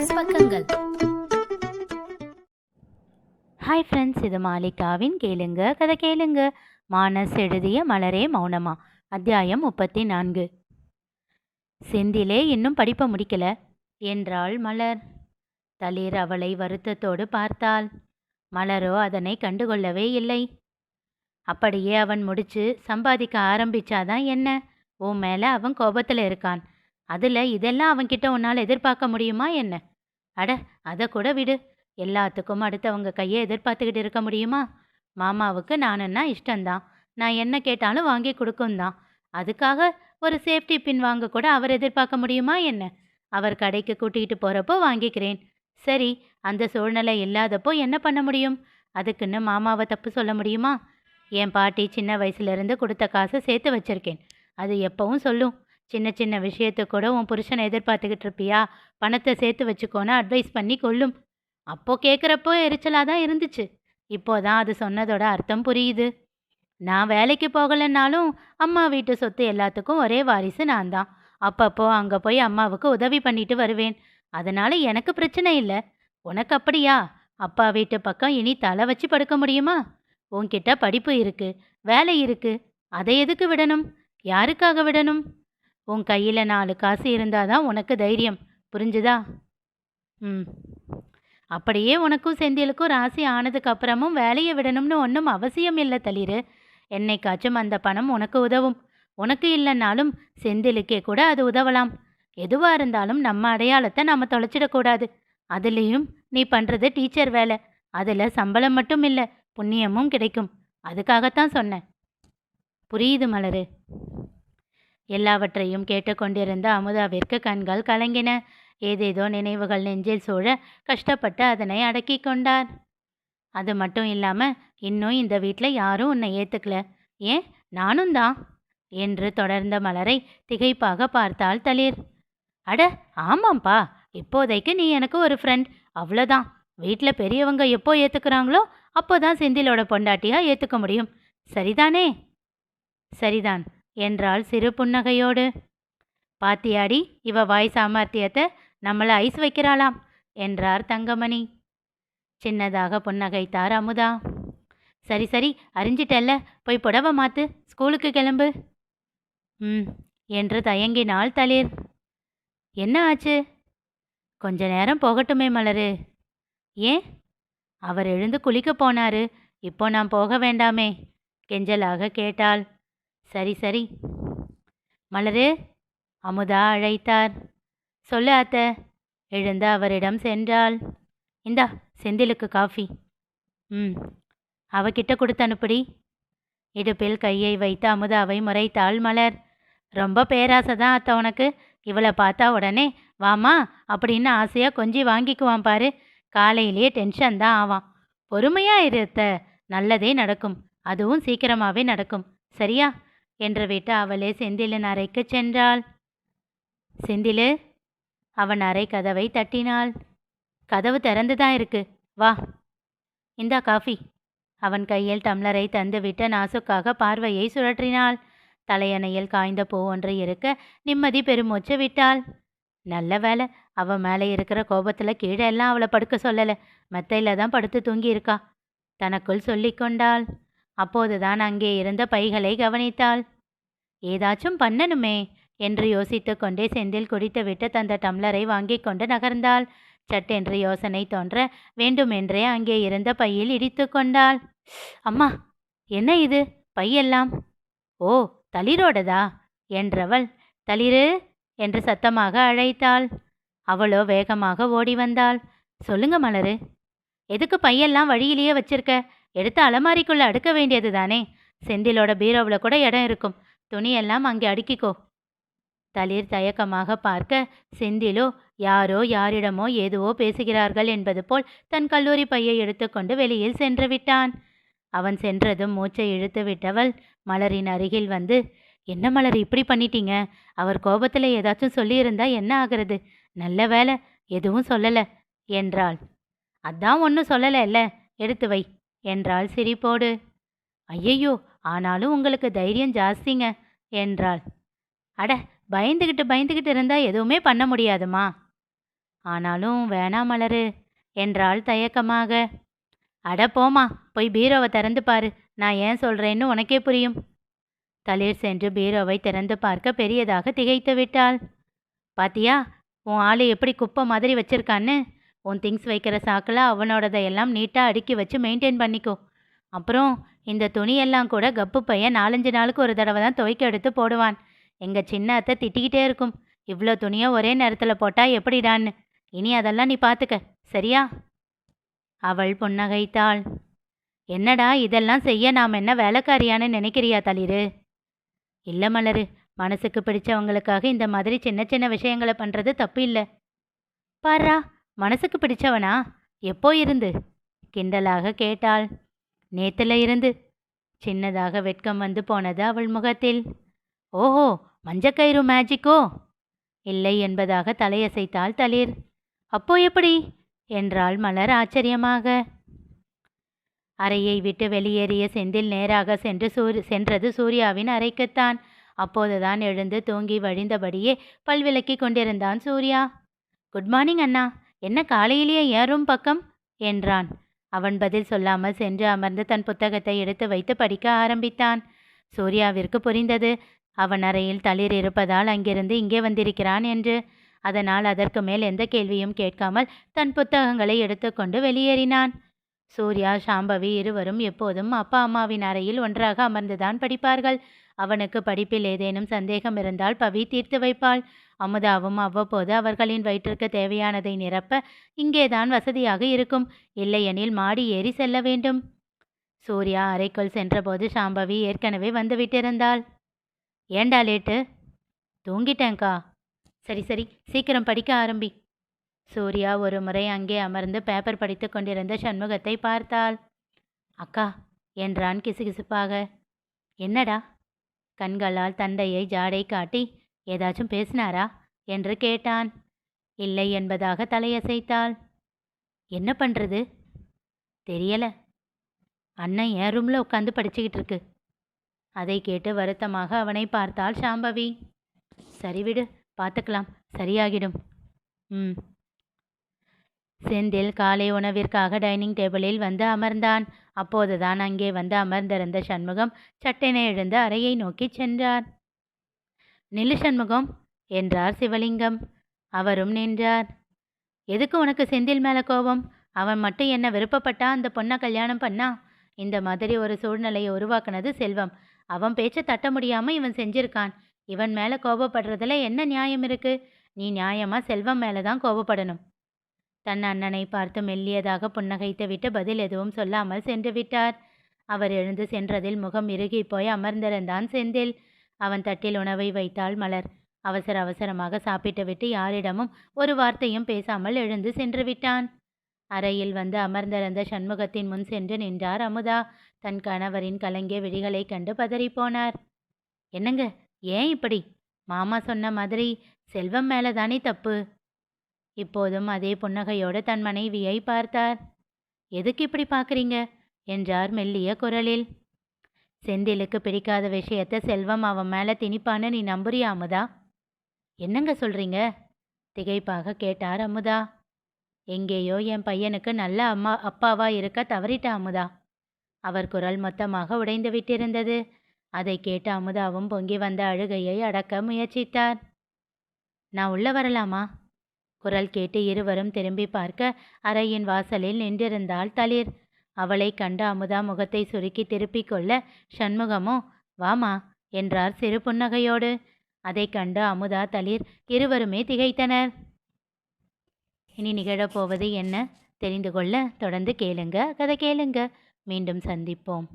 மானஸ் பக்கங்கள். Hi friends, இது மாலிகாவின் கேளுங்க கதை கேளுங்க. மானஸ் எழுதிய மலரே மௌனமா, அத்தியாயம் 34. செந்திலே இன்னும் படிப்பை முடிக்கல என்றாள் மலர். தளிர் அவளை வருத்தத்தோடு பார்த்தாள். மலரோ அதனை கண்டுகொள்ளவே இல்லை. அப்படியே அவன் முடிச்சு சம்பாதிக்க ஆரம்பிச்சாதான் என்ன? உன் மேலே அவன் கோபத்தில் இருக்கான். அதில் இதெல்லாம் அவன்கிட்ட உன்னால் எதிர்பார்க்க முடியுமா என்ன? அட, அதை கூட விடு. எல்லாத்துக்கும் அடுத்தவங்க கையை எதிர்பார்த்துக்கிட்டு இருக்க முடியுமா? மாமாவுக்கு நானுன்னா இஷ்டந்தான். நான் என்ன கேட்டாலும் வாங்கி கொடுக்கும் தான். அதுக்காக ஒரு சேஃப்டி பின் வாங்க கூட அவர் எதிர்பார்க்க முடியுமா என்ன? அவர் கடைக்கு கூட்டிகிட்டு போகிறப்போ வாங்கிக்கிறேன். சரி, அந்த சூழ்நிலை இல்லாதப்போ என்ன பண்ண முடியும்? அதுக்குன்னு மாமாவை தப்பு சொல்ல முடியுமா? என் பாட்டி சின்ன வயசுலேருந்து கொடுத்த காசை சேர்த்து வச்சிருக்கேன். அது எப்பவும் சொல்லும், சின்ன சின்ன விஷயத்துக்கு கூட உன் புருஷனை எதிர்பார்த்துக்கிட்டு இருப்பியா, பணத்தை சேர்த்து வச்சுக்கோன்னு அட்வைஸ் பண்ணி கொள்ளும். அப்போது கேட்குறப்போ எரிச்சலாக தான் இருந்துச்சு. இப்போதான் அது சொன்னதோட அர்த்தம் புரியுது. நான் வேலைக்கு போகலைன்னாலும் அம்மா வீட்டு சொத்து எல்லாத்துக்கும் ஒரே வாரிசு நான் தான். அப்பப்போ அங்கே போய் அம்மாவுக்கு உதவி பண்ணிட்டு வருவேன். அதனால் எனக்கு பிரச்சனை இல்லை. உனக்கு அப்படியா? அப்பா வீட்டு பக்கம் இனி தலை வச்சு படுக்க முடியுமா? உன்கிட்ட படிப்பு இருக்கு, வேலை இருக்கு. அதை எதுக்கு விடணும்? யாருக்காக விடணும்? உன் கையில் 4 காசு இருந்தாதான் உனக்கு தைரியம். புரிஞ்சுதா? அப்படியே உனக்கும் செந்திலுக்கும் ராசி ஆனதுக்கு அப்புறமும் வேலையை விடணும்னு ஒன்றும் அவசியம் இல்லை தளிர். என்னைக்காச்சும் அந்த பணம் உனக்கு உதவும். உனக்கு இல்லைன்னாலும் செந்திலுக்கே கூட அது உதவலாம். எதுவாக இருந்தாலும் நம்ம அடையாளத்தை நம்ம தொலைச்சிடக்கூடாது. அதுலேயும் நீ பண்ணுறது டீச்சர் வேலை. அதில் சம்பளம் மட்டும் இல்லை, புண்ணியமும் கிடைக்கும். அதுக்காகத்தான் சொன்னேன். புரியுது மலரு. எல்லாவற்றையும் கேட்டுக்கொண்டிருந்த அமுதாவிற்கு கண்கள் கலங்கின. ஏதேதோ நினைவுகள் நெஞ்சில் சூழ கஷ்டப்பட்டு அதனை அடக்கி கொண்டார். அது மட்டும் இல்லாமல் இன்னும் இந்த வீட்டில் யாரும் உன்னை ஏற்றுக்கல. ஏன், நானும் தான் என்று தொடர்ந்த மலரை திகைப்பாக பார்த்தாள் தளிர். அட ஆமாம்ப்பா, இப்போதைக்கு நீ எனக்கு ஒரு ஃப்ரெண்ட், அவ்வளோதான். வீட்டில் பெரியவங்க எப்போ ஏற்றுக்கிறாங்களோ அப்போ தான் செந்திலோட பொண்டாட்டியாக ஏற்றுக்க முடியும். சரிதானே? சரிதான் என்றாள் சிறு புன்னகையோடு. பாத்தியாடி, இவ வாய் சாமர்த்தியத்தை நம்மளை ஐஸ் வைக்கிறாளாம் என்றார் தங்கமணி. சின்னதாக புன்னகைத்தார் அமுதா. சரி சரி, அறிஞ்சிட்டல்ல, போய் புடவை மாத்து, ஸ்கூலுக்கு கிளம்பு. என்று தயங்கினாள் தளிர். என்ன ஆச்சு? கொஞ்ச நேரம் போகட்டுமே மலரு. ஏன்? அவர் எழுந்து குளிக்க போனாரு. இப்போ நான் போக வேண்டாமே? கெஞ்சலாக கேட்டாள். சரி சரி. மலரு, அமுதா அழைத்தார். சொல்லு அத்தை. எழுந்து அவரிடம் சென்றாள். இந்தா செந்திலுக்கு காஃபி. அவகிட்ட கொடுத்து அனுப்புடி. இடுப்பில் கையை வைத்து அமுதாவை முறைத்தாள் மலர். ரொம்ப பேராசை தான் அத்தை உனக்கு. இவளை பார்த்தா உடனே வாமா அப்படின்னு ஆசையாக கொஞ்சி வாங்கிக்குவான் பாரு. காலையிலேயே டென்ஷன் தான் ஆவான். பொறுமையாக இருத்த, நல்லதே நடக்கும். அதுவும் சீக்கிரமாகவே நடக்கும். சரியா என்று விட்டு அவளே செந்திலின் அறைக்கு சென்றாள். செந்திலு. அவன் அறை கதவை தட்டினாள். கதவு திறந்துதான் இருக்கு, வா. இந்தா காஃபி. அவன் கையில் டம்ளரை தந்துவிட்டு நாசுக்காக பார்வையை சுழற்றினாள். தலையணையில் காய்ந்த பூ ஒன்று இருக்க நிம்மதி பெருமூச்சு விட்டாள். நல்ல வேலை, அவன் மேலே இருக்கிற கோபத்தில் கீழே எல்லாம் அவளை படுக்க சொல்லலை, மெத்தையில் தான் படுத்து தூங்கி இருக்கா தனக்குள் சொல்லி கொண்டாள். அப்போதுதான் அங்கே இருந்த பைகளை கவனித்தாள். ஏதாச்சும் பண்ணணுமே என்று யோசித்து கொண்டே செந்தில் குடித்துவிட்டு தந்த டம்ளரை வாங்கி கொண்டு நகர்ந்தாள். சட்டென்று யோசனை தோன்ற வேண்டுமென்றே அங்கே இருந்த பையில் இடித்து கொண்டாள். அம்மா, என்ன இது பையெல்லாம்? ஓ, தளிரோடதா என்றவள் தளிரு என்று சத்தமாக அழைத்தாள். அவளோ வேகமாக ஓடி வந்தாள். சொல்லுங்க மலரு, எதுக்கு பையெல்லாம் வழியிலேயே வச்சிருக்க? எடுத்து அலமாரிக்குள்ளே அடுக்க வேண்டியது தானே? செந்திலோட பீரோவில் கூட இடம் இருக்கும். துணியெல்லாம் அங்கே அடுக்கிக்கோ. தளிர் தயக்கமாக பார்க்க செந்திலோ யாரோ யாரிடமோ ஏதுவோ பேசுகிறார்கள் என்பது போல் தன் கல்லூரி பையை எடுத்துக்கொண்டு வெளியில் சென்று விட்டான். அவன் சென்றதும் மூச்சை இழுத்து விட்டவள் மலரின் அருகில் வந்து, என்ன மலர் இப்படி பண்ணிட்டீங்க? அவர் கோபத்தில் ஏதாச்சும் சொல்லியிருந்தா என்ன ஆகிறது? நல்ல வேலை எதுவும் சொல்லலை என்றாள். அதான் ஒன்றும் சொல்லலை இல்லை, எடுத்து வை என்றாள் சிரிப்போடு. ஐயையோ, ஆனாலும் உங்களுக்கு தைரியம் ஜாஸ்திங்க என்றாள். அட, பயந்துக்கிட்டு இருந்தால் எதுவுமே பண்ண முடியாதுமா. ஆனாலும் வேணாம் மலரு என்றாள் தயக்கமாக. அட போமா, போய் பீரோவை திறந்து பாரு. நான் ஏன் சொல்றேன்னு உனக்கே புரியும். தளிர் சென்று பீரோவை திறந்து பார்க்க பெரியதாக திகைத்து விட்டாள். பாத்தியா, உன் ஆளு எப்படி குப்பை மாதிரி வச்சிருக்கான்னு? உன் திங்ஸ் வைக்கிற சாக்கில் அவனோடதையெல்லாம் நீட்டாக அடுக்கி வச்சு மெயின்டைன் பண்ணிக்கோ. அப்புறம் இந்த துணியெல்லாம் கூட கப்பு பையன் 4-5 நாளுக்கு ஒரு தடவை தான் துவைக்க எடுத்து போடுவான். எங்கள் சின்ன அத்தை திட்டிக்கிட்டே இருக்கும், இவ்வளோ துணியை ஒரே நேரத்தில் போட்டால் எப்படிடான்னு. இனி அதெல்லாம் நீ பார்த்துக்க, சரியா? அவள் புன்னகைத்தாள். என்னடா இதெல்லாம் செய்ய நாம் என்ன வேலைக்காரியான்னு நினைக்கிறியா தளிரு? இல்லை மலரு, மனசுக்கு பிடிச்சவங்களுக்காக இந்த மாதிரி சின்ன சின்ன விஷயங்களை பண்ணுறது தப்பு இல்லை. பாரா, மனசுக்கு பிடிச்சவனா? எப்போ இருந்து? கிண்டலாக கேட்டாள். நேத்துல இருந்து. சின்னதாக வெட்கம் வந்து போனது அவள் முகத்தில். ஓஹோ, மஞ்சக்கயிறு மேஜிக்கோ? இல்லை என்பதாக தலையசைத்தாள் தளிர். அப்போ எப்படி என்றாள் மலர் ஆச்சரியமாக. அறையை விட்டு வெளியேறிய செந்தில் நேராக சென்றது சூர்யாவின் அறைக்குத்தான். அப்போதுதான் எழுந்து தூங்கி வழிந்தபடியே பல்விளக்கி கொண்டிருந்தான் சூர்யா. குட் மார்னிங் அண்ணா, என்ன காலையிலேயே ஏன் ரூம் பக்கம் என்றான். அவன் பதில் சொல்லாமல் சென்று அமர்ந்து தன் புத்தகத்தை எடுத்து வைத்து படிக்க ஆரம்பித்தான். சூர்யாவிற்கு புரிந்தது, அவன் அறையில் தளிர் இருப்பதால் அங்கிருந்து இங்கே வந்திருக்கிறான் என்று. அதனால் அதற்கு மேல் எந்த கேள்வியும் கேட்காமல் தன் புத்தகங்களை எடுத்துக்கொண்டு வெளியேறினான். சூர்யா, சாம்பவி இருவரும் எப்போதும் அப்பா அம்மாவின் அறையில் ஒன்றாக அமர்ந்துதான் படிப்பார்கள். அவனுக்கு படிப்பில் ஏதேனும் சந்தேகம் இருந்தால் பவி தீர்த்து வைப்பாள். அமுதாவும் அவ்வப்போது அவர்களின் வயிற்றுக்கு தேவையானதை நிரப்ப இங்கேதான் வசதியாக இருக்கும். இல்லையெனில் மாடி ஏறி செல்ல வேண்டும். சூர்யா அறைக்குள் சென்றபோது சாம்பவி ஏற்கனவே வந்துவிட்டிருந்தாள். ஏண்டா லேட்டு? தூங்கிட்டேன்க்கா. சரி சரி, சீக்கிரம் படிக்க ஆரம்பி. சூர்யா ஒரு முறை அங்கே அமர்ந்து பேப்பர் படித்து கொண்டிருந்த சண்முகத்தை பார்த்தாள். அக்கா என்றான் கிசுகிசுப்பாக. என்னடா? கண்களால் தந்தையை ஜாடை காட்டி ஏதாச்சும் பேசினாரா என்று கேட்டான். இல்லை என்பதாக தலையசைத்தாள். என்ன பண்ணுறது தெரியல, அண்ணன் என் ரூமில் உட்காந்து படிச்சுக்கிட்டு இருக்கு. அதை கேட்டு வருத்தமாக அவனை பார்த்தாள் சாம்பவி. சரிவிடு, பார்த்துக்கலாம், சரியாகிடும். செந்தில் காலை உணவிற்காக டைனிங் டேபிளில் வந்து அமர்ந்தான். அப்போதுதான் அங்கே வந்து அமர்ந்திருந்த சண்முகம் சட்டென எழுந்து அறையை நோக்கி சென்றார். நில்லு சண்முகம் என்றார் சிவலிங்கம். அவரும் நின்றார். எதுக்கு உனக்கு செந்தில் மேலே கோபம்? அவன் மட்டும் என்ன விருப்பப்பட்டா அந்த பொண்ணை கல்யாணம் பண்ணா? இந்த மாதிரி ஒரு சூழ்நிலையை உருவாக்குனது செல்வம். அவன் பேச்சை தட்ட முடியாமல் இவன் செஞ்சிருக்கான். இவன் மேலே கோபப்படுறதுல என்ன நியாயம் இருக்கு? நீ நியாயமாக செல்வம் மேலே தான் கோபப்படணும். தன் அண்ணனை பார்த்து மெல்லியதாக புன்னகைத்து விட்டு பதில் எதுவும் சொல்லாமல் சென்று விட்டார். அவர் எழுந்து சென்றதில் முகம் இறுகி போய் அமர்ந்திருந்தான் செந்தில். அவன் தட்டில் உணவை வைத்தாள் மலர். அவசர அவசரமாக சாப்பிட்டு விட்டு யாரிடமும் ஒரு வார்த்தையும் பேசாமல் எழுந்து சென்று விட்டான். அறையில் வந்து அமர்ந்திருந்த சண்முகத்தின் முன் சென்று நின்றார் அமுதா. தன் கணவரின் கலங்கிய விழிகளை கண்டு பதறிப்போனார். என்னங்க, ஏன் இப்படி? மாமா சொன்ன மாதிரி செல்வம் மேலே தானே தப்பு. இப்போதும் அதே புன்னகையோடு தன் மனைவியை பார்த்தார். எதுக்கு இப்படி பார்க்குறீங்க என்றார் மெல்லிய குரலில். செந்திலுக்கு பிடிக்காத விஷயத்தை செல்வம் அவன் மேலே திணிப்பான்னு நீ நம்புறியா அமுதா? என்னங்க சொல்கிறீங்க? திகைப்பாக கேட்டார் அமுதா. எங்கேயோ என் பையனுக்கு நல்ல அப்பாவா இருக்க தவறிட்ட அமுதா. அவர் குரல் மொத்தமாக உடைந்து விட்டிருந்தது. அதை கேட்டு அமுதாவும் பொங்கி வந்த அழுகையை அடக்க முயற்சித்தார். நான் உள்ள வரலாமா? குரல் கேட்டு இருவரும் திரும்பி பார்க்க அறையின் வாசலில் நின்றிருந்தாள் தளிர். அவளை கண்டு அமுதா முகத்தை சுருக்கி திருப்பிக் கொள்ள சண்முகமோ வாமா என்றார் சிறு புன்னகையோடு. அதை கண்டு அமுதா தளிர் இருவருமே திகைத்தனர். இனி நிகழப்போவது என்ன தெரிந்து கொள்ள தொடர்ந்து கேளுங்க, கதை கேளுங்க. மீண்டும் சந்திப்போம்.